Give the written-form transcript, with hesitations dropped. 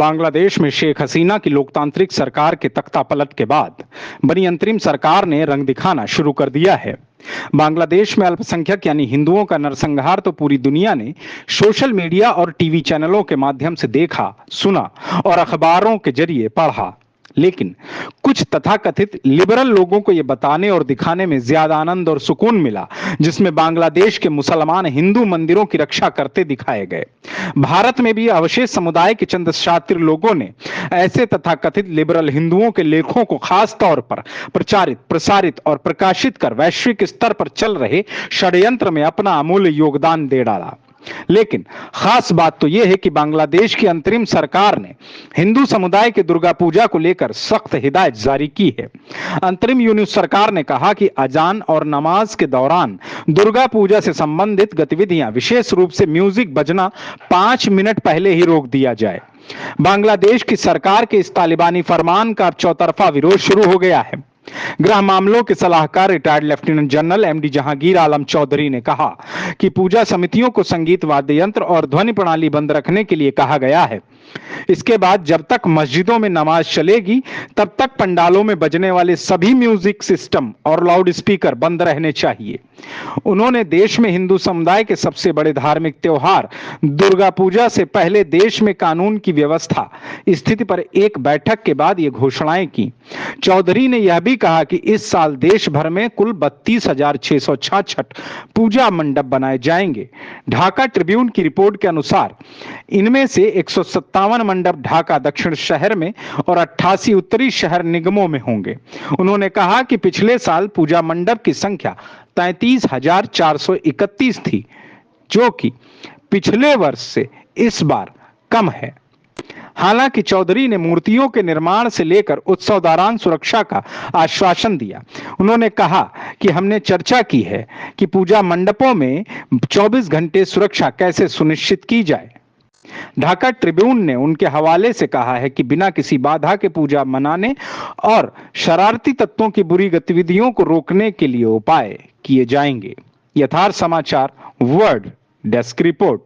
बांग्लादेश में शेख हसीना की लोकतांत्रिक सरकार के तख्तापलट के बाद बनी अंतरिम सरकार ने रंग दिखाना शुरू कर दिया है। बांग्लादेश में अल्पसंख्यक यानी हिंदुओं का नरसंहार तो पूरी दुनिया ने सोशल मीडिया और टीवी चैनलों के माध्यम से देखा, सुना और अखबारों के जरिए पढ़ा। लेकिन कुछ तथाकथित लिबरल लोगों को यह बताने और दिखाने में ज्यादा आनंद और सुकून मिला, जिसमें बांग्लादेश के मुसलमान हिंदू मंदिरों की रक्षा करते दिखाए गए। भारत में भी अवशेष समुदाय के चंद शातिर लोगों ने ऐसे तथाकथित लिबरल हिंदुओं के लेखों को खास तौर पर प्रचारित, प्रसारित और प्रकाशित कर वैश्विक स्तर पर चल रहे षड्यंत्र में अपना अमूल्य योगदान दे डाला। लेकिन खास बात तो यह है कि बांग्लादेश की अंतरिम सरकार ने हिंदू समुदाय के दुर्गा पूजा को लेकर सख्त हिदायत जारी की है। अंतरिम यूनिट सरकार ने कहा कि अजान और नमाज के दौरान दुर्गा पूजा से संबंधित गतिविधियां, विशेष रूप से म्यूजिक बजना 5 मिनट पहले ही रोक दिया जाए। बांग्लादेश की सरकार के इस तालिबानी फरमान का चौतरफा विरोध शुरू हो गया है। गृह मामलों के सलाहकार retired lieutenant general MD Jahangir Alam Chowdhury ने कहा कि पूजा समितियों को संगीत, वाद्य यंत्र और ध्वनि प्रणाली बंद रखने के लिए कहा गया है। इसके बाद जब तक मस्जिदों में नमाज चलेगी तब तक पंडालों में बजने वाले सभी म्यूजिक सिस्टम और लाउड स्पीकर बंद रहने चाहिए। उन्होंने देश में हिंदू समुदाय के सबसे बड़े धार्मिक त्योहार दुर्गा पूजा से पहले देश में कानून की व्यवस्था स्थिति पर एक बैठक के बाद ये घोषणाएं की। चौधरी ने यह भी कहा कि इस साल देश भर में कुल 32,666 पूजा मंडप बनाए जाएंगे। ढाका ट्रिब्यून की रिपोर्ट के अनुसार इनमें से 157 मंडप ढाका दक्षिण शहर में और 88 उत्तरी शहर निगमों में होंगे। उन्होंने कहा कि पिछले साल पूजा मंडप की संख्या 33,431 थी, जो कि पिछले वर्ष से इस बार कम है। हालांकि चौधरी ने मूर्तियों के निर्माण से लेकर उत्सव दौरान सुरक्षा का आश्वासन दिया। उन्होंने कहा कि हमने चर्चा की है कि पूजा मंडपों में 24 घंटे सुरक्षा कैसे सुनिश्चित की जाए। ढाका ट्रिब्यून ने उनके हवाले से कहा है कि बिना किसी बाधा के पूजा मनाने और शरारती तत्वों की बुरी गतिविधियों को रोकने के लिए उपाय किए जाएंगे। यथार्थ समाचार वर्ल्ड डेस्क रिपोर्ट।